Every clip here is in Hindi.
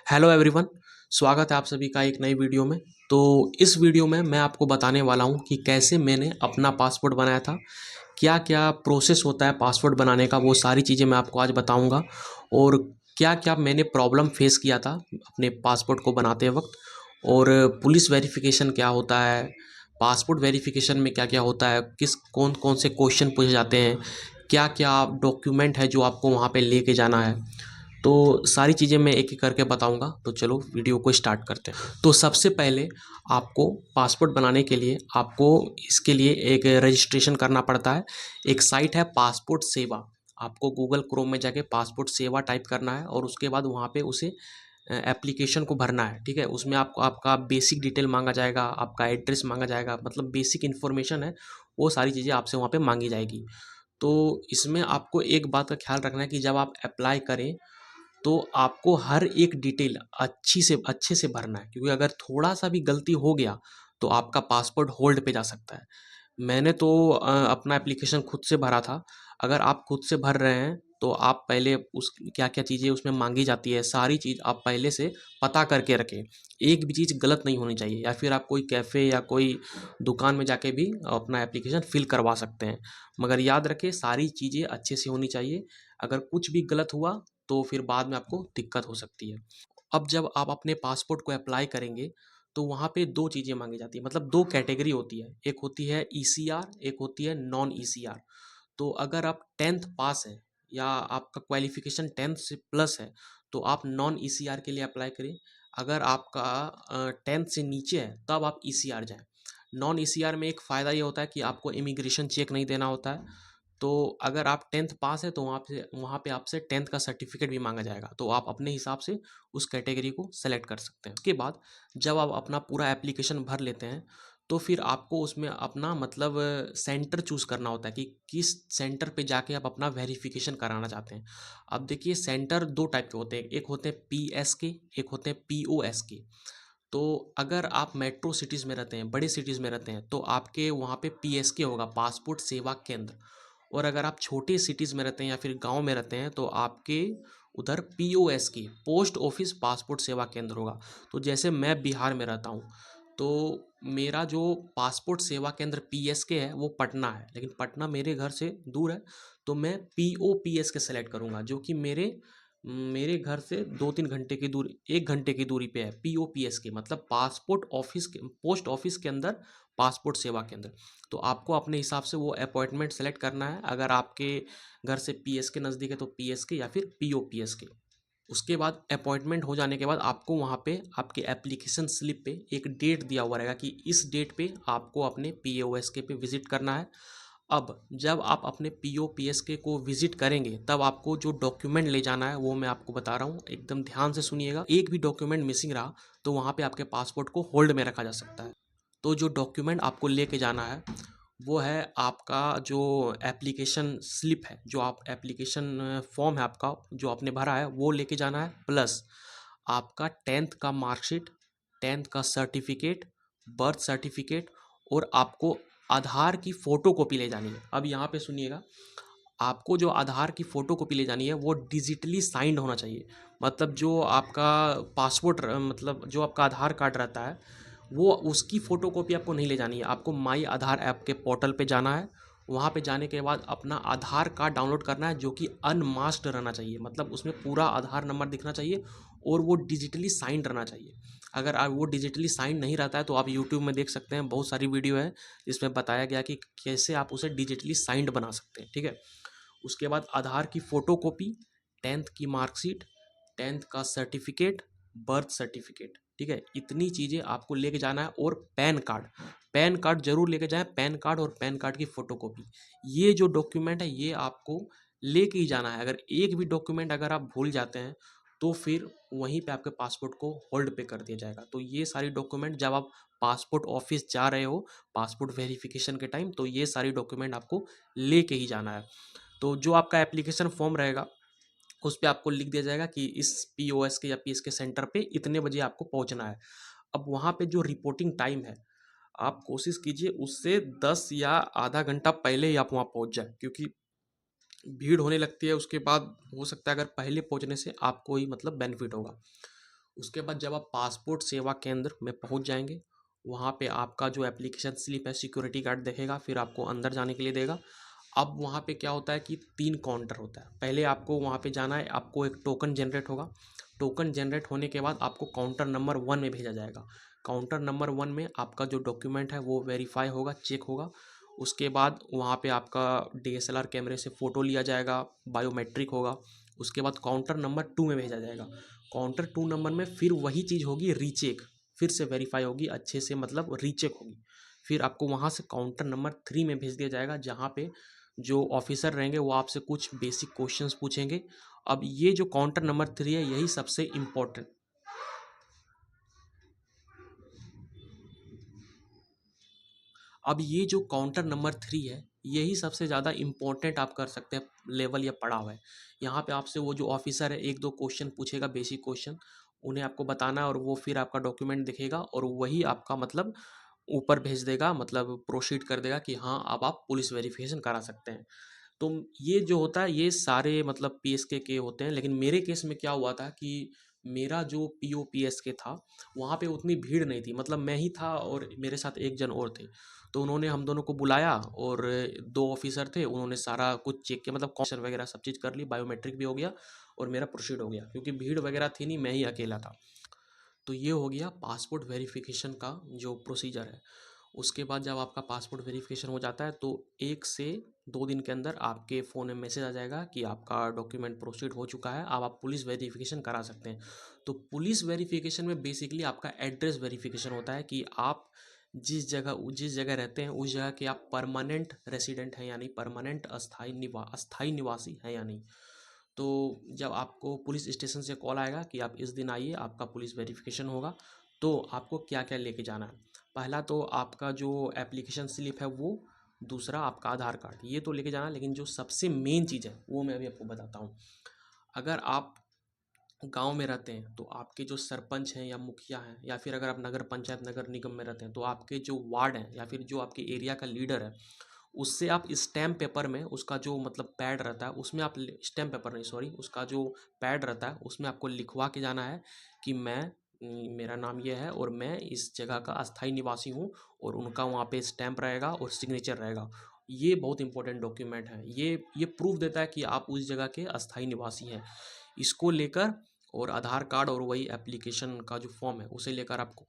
Hello everyone. स्वागत है आप सभी का एक नई वीडियो में। तो इस वीडियो में मैं आपको बताने वाला हूं कि कैसे मैंने अपना पासपोर्ट बनाया था, क्या क्या प्रोसेस होता है पासपोर्ट बनाने का, वो सारी चीज़ें मैं आपको आज बताऊंगा। और क्या क्या मैंने प्रॉब्लम फेस किया था अपने पासपोर्ट को बनाते वक्त, और पुलिस वेरिफिकेशन क्या होता है, पासपोर्ट वेरिफिकेशन में क्या क्या होता है, किस कौन कौन से क्वेश्चन पूछे जाते हैं, क्या क्या डॉक्यूमेंट है जो आपको वहाँ पे लेके जाना है। तो सारी चीज़ें मैं एक एक करके बताऊंगा। तो चलो वीडियो को स्टार्ट करते हैं। तो सबसे पहले आपको पासपोर्ट बनाने के लिए आपको इसके लिए एक रजिस्ट्रेशन करना पड़ता है। एक साइट है पासपोर्ट सेवा। आपको गूगल क्रोम में जाके पासपोर्ट सेवा टाइप करना है और उसके बाद वहाँ पे उसे एप्लीकेशन को भरना है। ठीक है, उसमें आपको आपका बेसिक डिटेल मांगा जाएगा, आपका एड्रेस मांगा जाएगा, मतलब बेसिक इन्फॉर्मेशन है वो सारी चीज़ें आपसे वहाँ पे मांगी जाएगी। तो इसमें आपको एक बात का ख्याल रखना है कि जब आप अप्लाई करें तो आपको हर एक डिटेल अच्छे से भरना है, क्योंकि अगर थोड़ा सा भी गलती हो गया तो आपका पासपोर्ट होल्ड पे जा सकता है। मैंने तो अपना एप्लीकेशन खुद से भरा था। अगर आप खुद से भर रहे हैं तो आप पहले उस क्या क्या चीज़ें उसमें मांगी जाती है सारी चीज़ आप पहले से पता करके रखें। एक भी चीज़ गलत नहीं होनी चाहिए, या फिर आप कोई कैफ़े या कोई दुकान में जाके भी अपना एप्लीकेशन फिल करवा सकते हैं। मगर याद रखें सारी चीज़ें अच्छे से होनी चाहिए। अगर कुछ भी गलत हुआ तो फिर बाद में आपको दिक्कत हो सकती है। अब जब आप अपने पासपोर्ट को अप्लाई करेंगे तो वहाँ पे दो चीज़ें मांगी जाती हैं, मतलब दो कैटेगरी होती है। एक होती है ईसीआर, एक होती है नॉन ईसीआर। तो अगर आप 10th पास है या आपका क्वालिफिकेशन 10th से प्लस है तो आप नॉन ईसीआर के लिए अप्लाई करें। अगर आपका 10th से नीचे है तब आप ईसीआर जाएं। नॉन ईसीआर में एक फ़ायदा ये होता है कि आपको इमिग्रेशन चेक नहीं देना होता है। तो अगर आप 10th पास है तो वहाँ पे आपसे 10th का सर्टिफिकेट भी मांगा जाएगा, तो आप अपने हिसाब से उस कैटेगरी को सेलेक्ट कर सकते हैं। उसके बाद जब आप अपना पूरा एप्लीकेशन भर लेते हैं तो फिर आपको उसमें अपना मतलब सेंटर चूज़ करना होता है कि किस सेंटर पे जाके आप अपना वेरिफिकेशन कराना चाहते हैं। अब देखिए सेंटर दो टाइप के होते हैं, एक होते हैं पीएस के, एक होते हैं पीओएस के। तो अगर आप मेट्रो सिटीज़ में रहते हैं, बड़े सिटीज़ में रहते हैं, तो आपके वहाँ पे पीएसके होगा, पासपोर्ट सेवा केंद्र। और अगर आप छोटे सिटीज़ में रहते हैं या फिर गांव में रहते हैं तो आपके उधर पीओएस की, पोस्ट ऑफिस पासपोर्ट सेवा केंद्र होगा। तो जैसे मैं बिहार में रहता हूँ तो मेरा जो पासपोर्ट सेवा केंद्र पीएसके है वो पटना है, लेकिन पटना मेरे घर से दूर है। तो मैं पीओपीएस के सेलेक्ट करूँगा जो कि मेरे मेरे घर से 2-3 घंटे की दूरी, 1 घंटे की दूरी पे है। पीओपीएस के मतलब पासपोर्ट ऑफिस के, पोस्ट ऑफिस के अंदर पासपोर्ट सेवा केंद्र। तो आपको अपने हिसाब से वो अपॉइंटमेंट सेलेक्ट करना है। अगर आपके घर से पीएसके नज़दीक है तो पीएसके या फिर पीओपीएस के। उसके बाद अपॉइंटमेंट हो जाने के बाद आपको वहाँ पे आपके एप्लीकेशन स्लिप पे एक डेट दिया हुआ रहेगा कि इस डेट पे आपको अपने पीओएसके पे विज़िट करना है। अब जब आप अपने पीओपीएसके को विज़िट करेंगे तब आपको जो डॉक्यूमेंट ले जाना है वो मैं आपको बता रहा हूँ, एकदम ध्यान से सुनिएगा। एक भी डॉक्यूमेंट मिसिंग रहा तो वहाँ पे आपके पासपोर्ट को होल्ड में रखा जा सकता है। तो जो डॉक्यूमेंट आपको लेके जाना है वो है आपका जो एप्लीकेशन स्लिप है, जो आप एप्लीकेशन फॉर्म है आपका जो आपने भरा है वो लेके जाना है, प्लस आपका 10th का मार्कशीट, 10th का सर्टिफिकेट, बर्थ सर्टिफिकेट, और आपको आधार की फ़ोटो कॉपी ले जानी है। अब यहाँ पे सुनिएगा, आपको जो आधार की फ़ोटो कॉपी ले जानी है वो डिजिटली साइंड होना चाहिए। मतलब जो आपका पासपोर्ट मतलब जो आपका आधार कार्ड रहता है वो उसकी फ़ोटो कॉपी आपको नहीं ले जानी है। आपको माई आधार ऐप के पोर्टल पे जाना है। वहाँ पे जाने के बाद अपना आधार कार्ड डाउनलोड करना है जो कि अनमास्क्ड रहना चाहिए, मतलब उसमें पूरा आधार नंबर दिखना चाहिए और वो डिजिटली साइंड रहना चाहिए। अगर आप वो डिजिटली साइंड नहीं रहता है तो आप यूट्यूब में देख सकते हैं, बहुत सारी वीडियो है जिसमें बताया गया कि कैसे आप उसे डिजिटली साइंड बना सकते हैं। ठीक है, उसके बाद आधार की फ़ोटो कॉपी, 10th की मार्कशीट, 10th का सर्टिफिकेट, बर्थ सर्टिफिकेट। ठीक है, इतनी चीज़ें आपको लेके जाना है। और पैन कार्ड, पैन कार्ड जरूर लेके जाएं, पैन कार्ड और पैन कार्ड की फ़ोटोकॉपी। ये जो डॉक्यूमेंट है ये आपको लेके ही जाना है। अगर एक भी डॉक्यूमेंट अगर आप भूल जाते हैं तो फिर वहीं पे आपके पासपोर्ट को होल्ड पे कर दिया जाएगा। तो ये सारी डॉक्यूमेंट जब आप पासपोर्ट ऑफिस जा रहे हो पासपोर्ट वेरिफिकेशन के टाइम, तो ये सारी डॉक्यूमेंट आपको लेके ही जाना है। तो जो आपका एप्लीकेशन फॉर्म रहेगा उस पे आपको लिख दिया जाएगा कि इस पीओएस के या पीएस के सेंटर पे इतने बजे आपको पहुंचना है। अब वहाँ पे जो रिपोर्टिंग टाइम है आप कोशिश कीजिए उससे 10 या आधा घंटा पहले ही आप वहाँ पहुँच जाए, क्योंकि भीड़ होने लगती है। उसके बाद हो सकता है अगर पहले पहुँचने से आपको ही मतलब बेनिफिट होगा। उसके बाद जब आप पासपोर्ट सेवा केंद्र में पहुंच जाएंगे, वहाँ पे आपका जो एप्लीकेशन स्लिप है सिक्योरिटी गार्ड देखेगा, फिर आपको अंदर जाने के लिए देगा। अब वहाँ पे क्या होता है कि 3 काउंटर होता है। पहले आपको वहाँ पे जाना है, आपको एक टोकन जनरेट होगा। टोकन जनरेट होने के बाद आपको काउंटर नंबर 1 में भेजा जाएगा। काउंटर नंबर 1 में आपका जो डॉक्यूमेंट है वो वेरीफाई होगा, चेक होगा। उसके बाद वहाँ पे आपका DSLR कैमरे से फ़ोटो लिया जाएगा, बायोमेट्रिक होगा। उसके बाद काउंटर नंबर 2 में भेजा जाएगा। काउंटर 2 नंबर में फिर वही चीज़ होगी, रीचेक, फिर से वेरीफाई होगी अच्छे से, मतलब रीचेक होगी। फिर आपको वहाँ से काउंटर नंबर 3 में भेज दिया जाएगा, जहाँ पे जो ऑफिसर रहेंगे वो आपसे कुछ बेसिक क्वेश्चंस पूछेंगे। अब ये जो काउंटर नंबर 3 है, यही सबसे इम्पोर्टेंट, अब ये जो काउंटर नंबर 3 है, यही सबसे ज़्यादा इम्पोर्टेंट आप कर सकते हैं लेवल या पड़ाव है। यहाँ पे आपसे वो जो ऑफिसर है 1-2 क्वेश्चन पूछेगा, बेसिक क्वेश्चन, उन्हें आपको बताना है और वो फिर आपका डॉक्यूमेंट दिखेगा और वही आपका मतलब ऊपर भेज देगा, मतलब प्रोसीड कर देगा कि हाँ, अब आप पुलिस वेरिफिकेशन करा सकते हैं। तो ये जो होता है ये सारे मतलब पीएसके के होते हैं, लेकिन मेरे केस में क्या हुआ था कि मेरा जो पीओ पीएसके था, वहाँ पे उतनी भीड़ नहीं थी, मतलब मैं ही था और मेरे साथ एक जन और थे। तो उन्होंने हम दोनों को बुलाया और 2 ऑफिसर थे, उन्होंने सारा कुछ चेक किया, मतलब कॉन्सर वगैरह सब चीज़ कर ली, बायोमेट्रिक भी हो गया और मेरा प्रोसीड हो गया, क्योंकि भीड़ वगैरह थी नहीं, मैं ही अकेला था। तो ये हो गया पासपोर्ट वेरिफिकेशन का जो प्रोसीजर है। उसके बाद जब आपका पासपोर्ट वेरिफिकेशन हो जाता है तो 1 से 2 दिन के अंदर आपके फ़ोन में मैसेज आ जाएगा कि आपका डॉक्यूमेंट प्रोसीड हो चुका है, अब आप पुलिस वेरिफिकेशन करा सकते हैं। तो पुलिस वेरिफिकेशन में बेसिकली आपका एड्रेस वेरिफिकेशन होता है कि आप जिस जगह रहते हैं उस जगह के आप परमानेंट रेसिडेंट हैं, यानी परमानेंट अस्थाई निवासी हैं या नहीं। तो जब आपको पुलिस स्टेशन से कॉल आएगा कि आप इस दिन आइए, आपका पुलिस वेरिफिकेशन होगा, तो आपको क्या क्या लेके जाना है। पहला तो आपका जो एप्लीकेशन स्लिप है वो, दूसरा आपका आधार कार्ड, ये तो लेके जाना, लेकिन जो सबसे मेन चीज़ है वो मैं अभी आपको बताता हूँ। अगर आप गांव में रहते हैं तो आपके जो सरपंच हैं या मुखिया हैं, या फिर अगर आप नगर पंचायत नगर निगम में रहते हैं तो आपके जो वार्ड हैं या फिर जो आपके एरिया का लीडर है, उससे आप स्टैम्प पेपर में उसका जो मतलब पैड रहता है उसमें आप स्टैम्प पेपर नहीं, सॉरी, उसका जो पैड रहता है उसमें आपको लिखवा के जाना है कि मेरा नाम ये है और मैं इस जगह का अस्थाई निवासी हूँ, और उनका वहाँ पे स्टैम्प रहेगा और सिग्नेचर रहेगा। ये बहुत इंपॉर्टेंट डॉक्यूमेंट है, ये प्रूफ देता है कि आप उस जगह के अस्थाई निवासी हैं। इसको लेकर और आधार कार्ड और वही एप्लीकेशन का जो फॉर्म है उसे लेकर आपको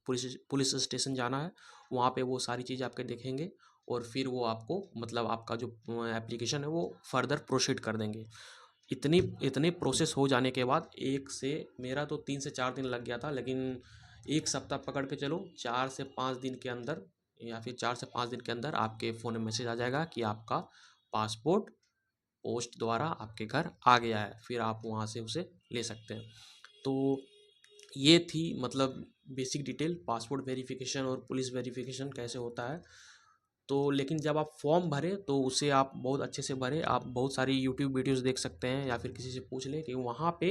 पुलिस स्टेशन जाना है। वहाँ पे वो सारी चीज़ें आपके देखेंगे और फिर वो आपको मतलब आपका जो एप्लीकेशन है वो फर्दर प्रोसीड कर देंगे। इतनी इतने प्रोसेस हो जाने के बाद एक से, मेरा तो 3 से 4 दिन लग गया था, लेकिन 1 सप्ताह पकड़ के चलो, 4 से 5 दिन के अंदर, या फिर 4 से 5 दिन के अंदर आपके फ़ोन में मैसेज आ जाएगा कि आपका पासपोर्ट पोस्ट द्वारा आपके घर आ गया है, फिर आप वहाँ से उसे ले सकते हैं। तो ये थी मतलब बेसिक डिटेल, पासपोर्ट वेरिफिकेशन और पुलिस वेरिफिकेशन कैसे होता है। तो लेकिन जब आप फॉर्म भरें तो उसे आप बहुत अच्छे से भरें, आप बहुत सारी यूट्यूब वीडियोस देख सकते हैं या फिर किसी से पूछ लें कि वहाँ पे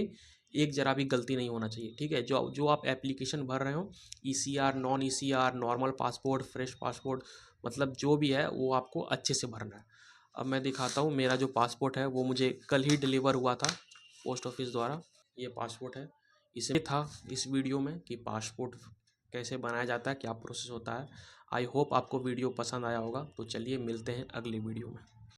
एक ज़रा भी गलती नहीं होना चाहिए, ठीक है। जो जो आप एप्लीकेशन भर रहे हो, ECR, non ECR, normal passport, fresh passport, मतलब जो भी है वो आपको अच्छे से भरना है। अब मैं दिखाता हूँ, मेरा जो पासपोर्ट है वो मुझे कल ही डिलीवर हुआ था पोस्ट ऑफिस द्वारा। ये पासपोर्ट है, इसे था इस वीडियो में कि पासपोर्ट कैसे बनाया जाता है, क्या प्रोसेस होता है। आई होप आपको वीडियो पसंद आया होगा, तो चलिए मिलते हैं अगली वीडियो में।